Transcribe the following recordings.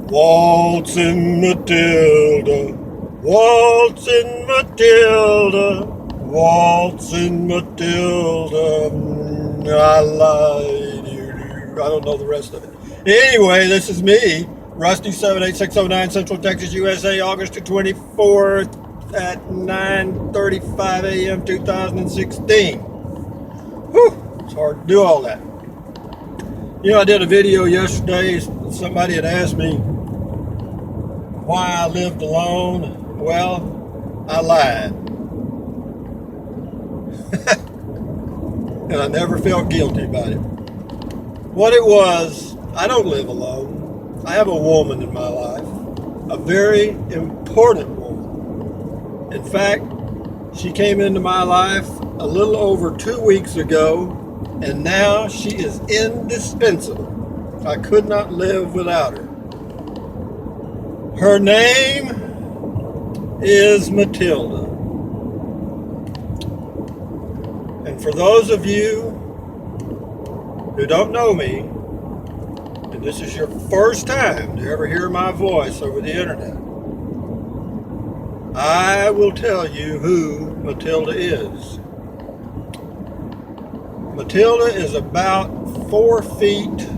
Waltzing Matilda, waltzing Matilda, waltzing Matilda. I lied. I don't know the rest of it. Anyway, this is me, Rusty 78609, Central Texas, USA, August the 24th at 9:35 a.m. 2016. Whew, it's hard to do all that. You know, I did a video yesterday. Somebody had asked me why I lived alone. Well, I lied. And I never felt guilty about it. What it was, I don't live alone. I have a woman in my life, a very important woman. In fact, she came into my life a little over 2 weeks ago, and now she is indispensable. I could not live without her. Her name is Matilda. And for those of you who don't know me, and this is your first time to ever hear my voice over the internet, I will tell you who Matilda is. Matilda is about 4 feet,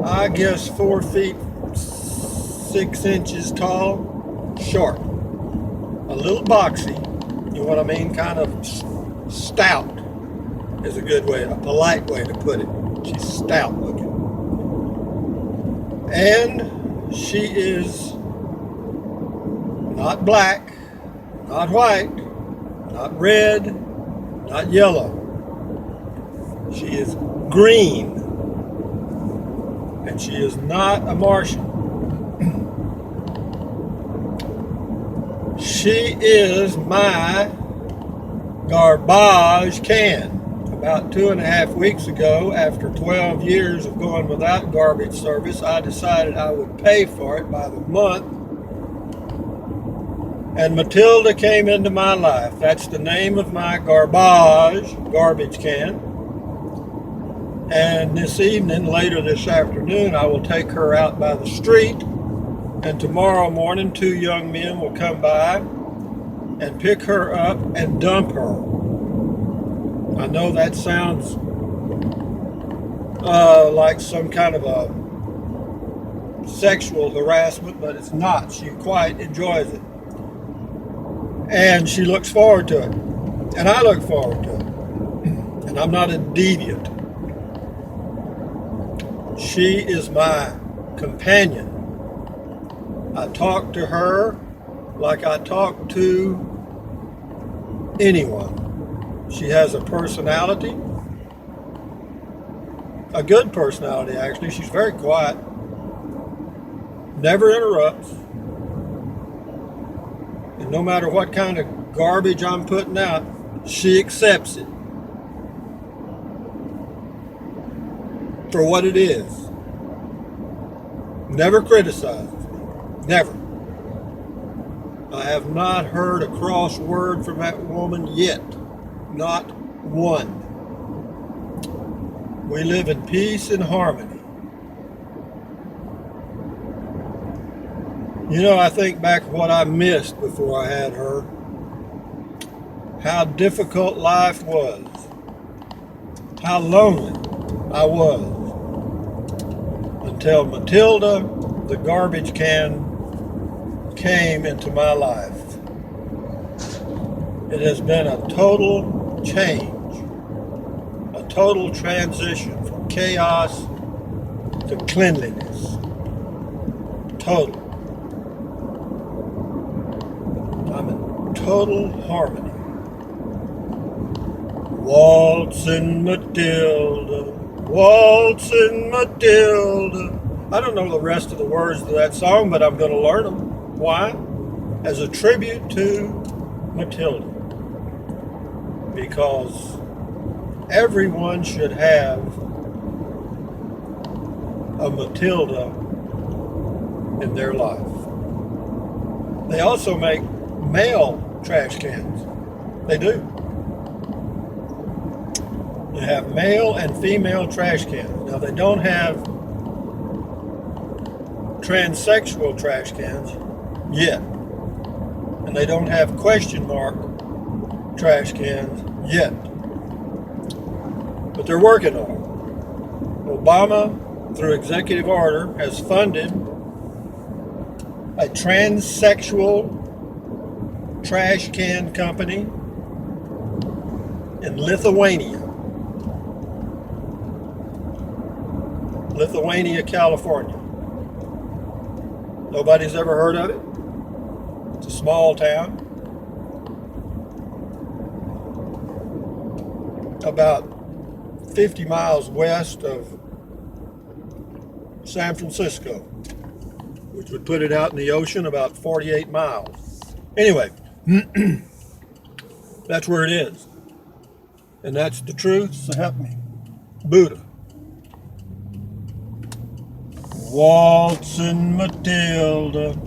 I guess 4 feet 6 inches tall, short, a little boxy, you know what I mean, kind of stout is a good way, a polite way to put it. She's stout looking. And she is not black, not white, not red, not yellow. She is green. And she is not a Martian. She is my garbage can. About 2.5 weeks ago, after 12 years of going without garbage service, I decided I would pay for it by the month. And Matilda came into my life. That's the name of my garbage can. And this evening, later this afternoon, I will take her out by the street. And tomorrow morning, 2 young men will come by and pick her up and dump her. I know that sounds like some kind of a sexual harassment, but it's not. She quite enjoys it. And she looks forward to it. And I look forward to it. And I'm not a deviant. She is my companion. I talk to her like I talk to anyone. She has a personality, a good personality actually. She's very quiet, never interrupts, and no matter what kind of garbage I'm putting out, she accepts it for what it is. Never criticizes me. Never. I have not heard a cross word from that woman yet. Not one. We live in peace and harmony. You know, I think back what I missed before I had her. How difficult life was. How lonely I was. Until Matilda, the garbage can, came into my life. It has been a total change, a total transition from chaos to cleanliness. Total. I'm in total harmony. Waltzing Matilda, waltzing Matilda. I don't know the rest of the words to that song, but I'm going to learn them. Why? As a tribute to Matilda. Because everyone should have a Matilda in their life. They also make male trash cans. They do. You have male and female trash cans. Now they don't have transsexual trash cans yet. And they don't have question mark trash cans yet. But they're working on it. Obama, through executive order, has funded a transsexual trash can company in Lithuania, California. Nobody's ever heard of it. It's a small town, about 50 miles west of San Francisco, which would put it out in the ocean about 48 miles. Anyway, that's where it is. And that's the truth, so help me. Buddha. Waltzing Matilda.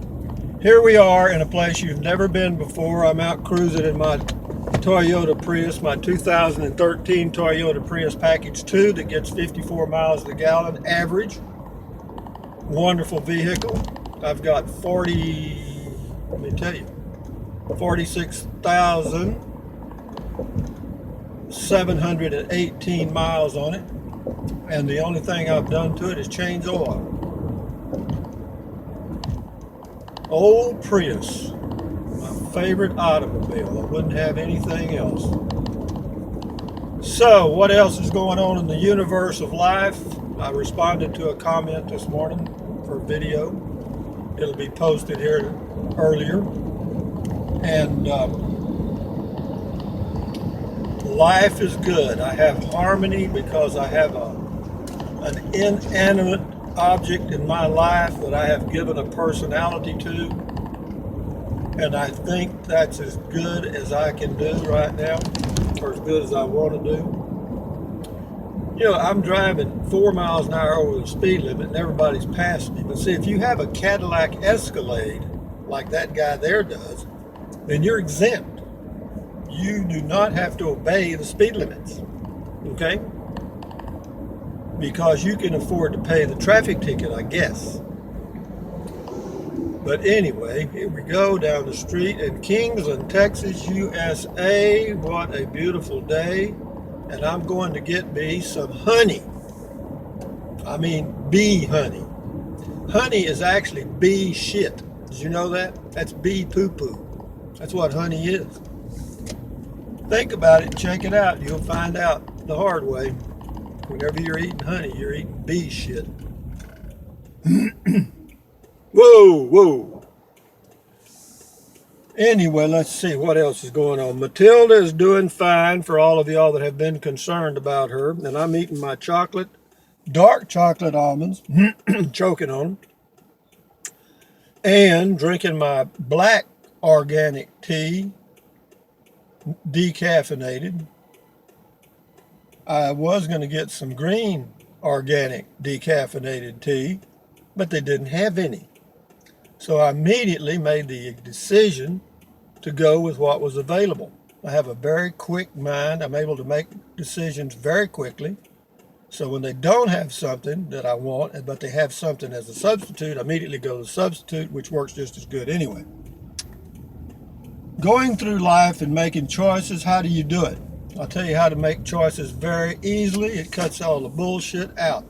Here we are in a place you've never been before. I'm out cruising in my Toyota Prius, my 2013 Toyota Prius Package 2 that gets 54 miles to the gallon average. Wonderful vehicle. I've got 46,718 miles on it. And the only thing I've done to it is change oil. Old Prius, my favorite automobile. I wouldn't have anything else. So, what else is going on in the universe of life? I responded to a comment this morning for video. It'll be posted here earlier. And life is good. I have harmony because I have an inanimate object in my life that I have given a personality to, and I think that's as good as I can do right now, or as good as I want to do. You know, I'm driving 4 miles an hour over the speed limit and everybody's passing me. But see, if you have a Cadillac Escalade like that guy there does, then you're exempt. You do not have to obey the speed limits, okay? Because you can afford to pay the traffic ticket, I guess. But anyway, here we go down the street in Kingsland, Texas, USA. What a beautiful day. And I'm going to get me some honey. I mean bee honey. Honey is actually bee shit. Did you know that? That's bee poo-poo. That's what honey is. Think about it, check it out. You'll find out the hard way. Whenever you're eating honey, you're eating bee shit. Whoa. Anyway, let's see what else is going on. Matilda is doing fine for all of y'all that have been concerned about her. And I'm eating my dark chocolate almonds, choking on them. And drinking my black organic tea, decaffeinated. I was going to get some green organic decaffeinated tea, but they didn't have any. So I immediately made the decision to go with what was available. I have a very quick mind. I'm able to make decisions very quickly. So when they don't have something that I want, but they have something as a substitute, I immediately go to the substitute, which works just as good anyway. Going through life and making choices, how do you do it? I'll tell you how to make choices very easily. It cuts all the bullshit out.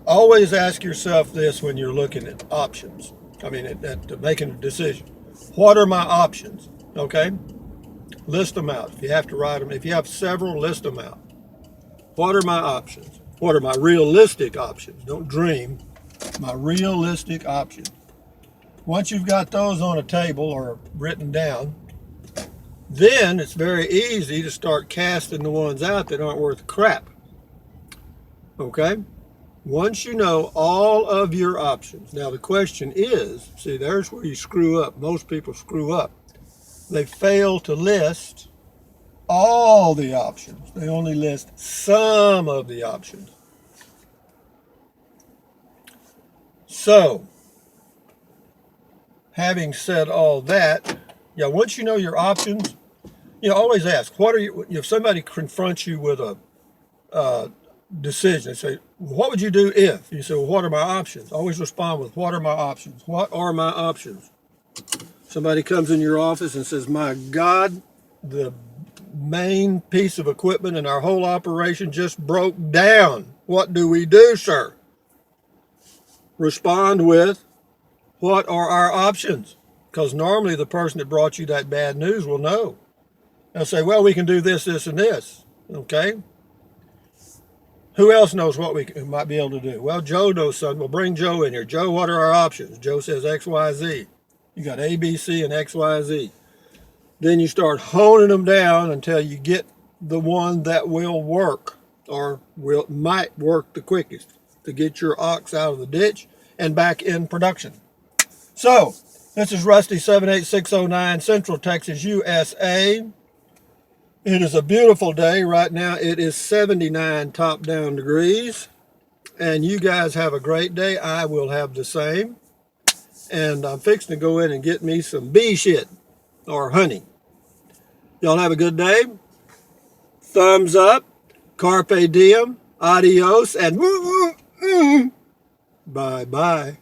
Always ask yourself this when you're looking at options. I mean, at making a decision. What are my options? Okay? List them out. If you have to write them, if you have several, list them out. What are my options? What are my realistic options? Don't dream. My realistic options. Once you've got those on a table or written down, then it's very easy to start casting the ones out that aren't worth crap. Okay? Once you know all of your options. Now the question is, see, there's where you screw up. Most people screw up. They fail to list all the options. They only list some of the options. So, having said all that, once you know your options, always ask, if somebody confronts you with decision. They say, what would you do if? You say, well, what are my options? Always respond with, what are my options? What are my options? Somebody comes in your office and says, my God, the main piece of equipment in our whole operation just broke down. What do we do, sir? Respond with, what are our options? Because normally the person that brought you that bad news will know. They'll say, well, we can do this, this, and this. Okay? Who else knows what we might be able to do? Well, Joe knows something. We'll bring Joe in here. Joe, what are our options? Joe says X, Y, Z. You got A, B, C, and X, Y, Z. Then you start honing them down until you get the one that will work, or might work the quickest to get your ox out of the ditch and back in production. So, this is Rusty 78609, Central Texas, USA. It is a beautiful day. Right now it is 79 top down degrees. And you guys have a great day. I will have the same. And I'm fixing to go in and get me some bee shit or honey. Y'all have a good day. Thumbs up. Carpe diem. Adios. And bye-bye.